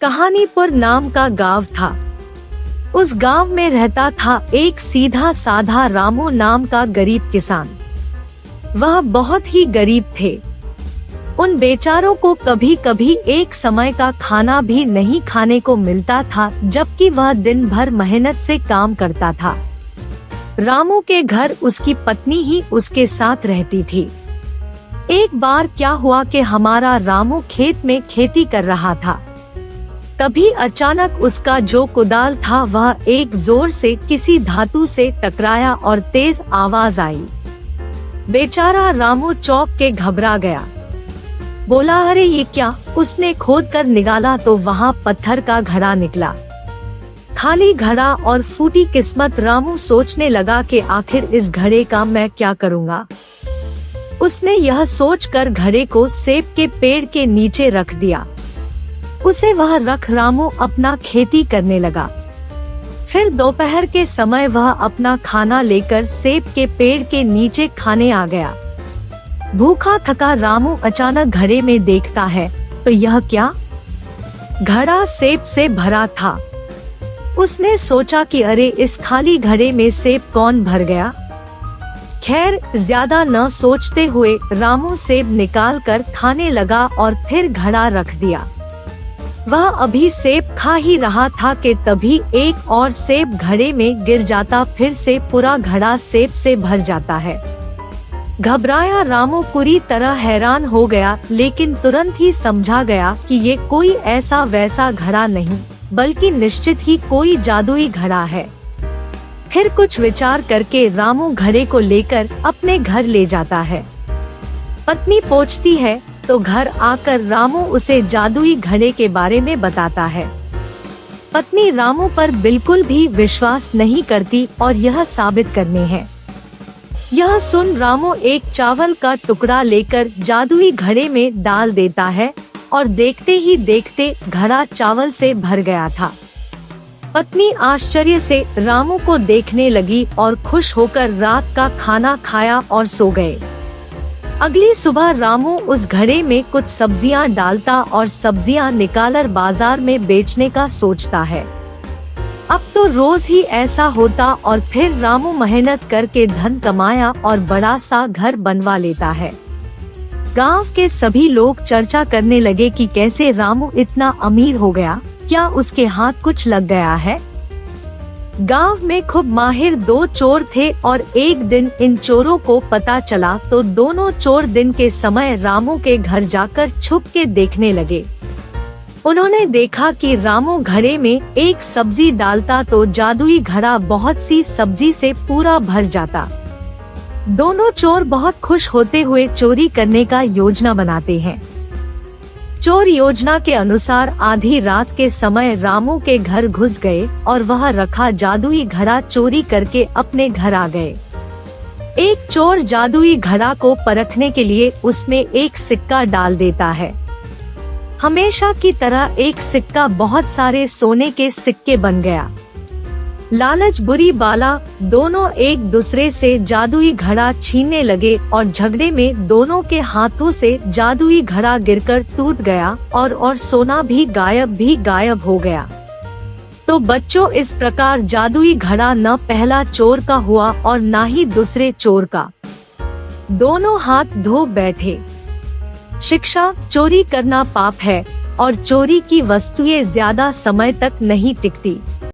कहानीपुर नाम का गांव था। उस गांव में रहता था एक सीधा साधा रामू नाम का गरीब किसान। वह बहुत ही गरीब थे। उन बेचारों को कभी कभी एक समय का खाना भी नहीं खाने को मिलता था, जबकि वह दिन भर मेहनत से काम करता था। रामू के घर उसकी पत्नी ही उसके साथ रहती थी। एक बार क्या हुआ कि हमारा रामू खेत में खेती कर रहा था। तभी अचानक उसका जो कुदाल था वह एक जोर से किसी धातु से टकराया और तेज आवाज आई। बेचारा रामू चौंक के घबरा गया। बोला, अरे ये क्या? उसने खोद कर निकाला तो वहाँ पत्थर का घड़ा निकला। खाली घड़ा और फूटी किस्मत। रामू सोचने लगा कि आखिर इस घड़े का मैं क्या करूँगा। उसने यह सोचकर घड़े को सेब के पेड़ के नीचे रख दिया। उसे वह रख रामू अपना खेती करने लगा। फिर दोपहर के समय वह अपना खाना लेकर सेब के पेड़ के नीचे खाने आ गया। भूखा थका रामू अचानक घड़े में देखता है तो यह क्या? घड़ा सेब से भरा था। उसने सोचा कि अरे इस खाली घड़े में सेब कौन भर गया। खैर, ज्यादा न सोचते हुए रामू सेब निकाल कर खाने लगा और फिर घड़ा रख दिया। वह अभी सेब खा ही रहा था कि तभी एक और सेब घड़े में गिर जाता। फिर से पूरा घड़ा सेब से भर जाता है। घबराया रामू पूरी तरह हैरान हो गया, लेकिन तुरंत ही समझा गया कि ये कोई ऐसा वैसा घड़ा नहीं, बल्कि निश्चित ही कोई जादुई घड़ा है। फिर कुछ विचार करके रामू घड़े को लेकर अपने घर ले जाता है। पत्नी पहुंचती है तो घर आकर रामू उसे जादुई घड़े के बारे में बताता है। पत्नी रामू पर बिल्कुल भी विश्वास नहीं करती और यह साबित करने हैं। यह सुन रामू एक चावल का टुकड़ा लेकर जादुई घड़े में डाल देता है और देखते ही देखते घड़ा चावल से भर गया था। पत्नी आश्चर्य से रामू को देखने लगी और खुश होकर रात का खाना खाया और सो गए। अगली सुबह रामू उस घड़े में कुछ सब्जियां डालता और सब्जियां निकालकर बाजार में बेचने का सोचता है। अब तो रोज ही ऐसा होता और फिर रामू मेहनत करके धन कमाया और बड़ा सा घर बनवा लेता है। गांव के सभी लोग चर्चा करने लगे कि कैसे रामू इतना अमीर हो गया, क्या उसके हाथ कुछ लग गया है। गांव में खूब माहिर दो चोर थे और एक दिन इन चोरों को पता चला तो दोनों चोर दिन के समय रामू के घर जाकर छुप के देखने लगे। उन्होंने देखा कि रामू घड़े में एक सब्जी डालता तो जादुई घड़ा बहुत सी सब्जी से पूरा भर जाता। दोनों चोर बहुत खुश होते हुए चोरी करने का योजना बनाते हैं। चोर योजना के अनुसार आधी रात के समय रामू के घर घुस गए और वह रखा जादुई घड़ा चोरी करके अपने घर आ गए। एक चोर जादुई घड़ा को परखने के लिए उसमें एक सिक्का डाल देता है। हमेशा की तरह एक सिक्का बहुत सारे सोने के सिक्के बन गया। लालच बुरी बाला, दोनों एक दूसरे से जादुई घड़ा छीनने लगे और झगड़े में दोनों के हाथों से जादुई घड़ा गिरकर टूट गया और सोना भी गायब हो गया। तो बच्चों, इस प्रकार जादुई घड़ा न पहला चोर का हुआ और न ही दूसरे चोर का। दोनों हाथ धो बैठे। शिक्षा: चोरी करना पाप है और चोरी की वस्तुएं ज्यादा समय तक नहीं टिकती।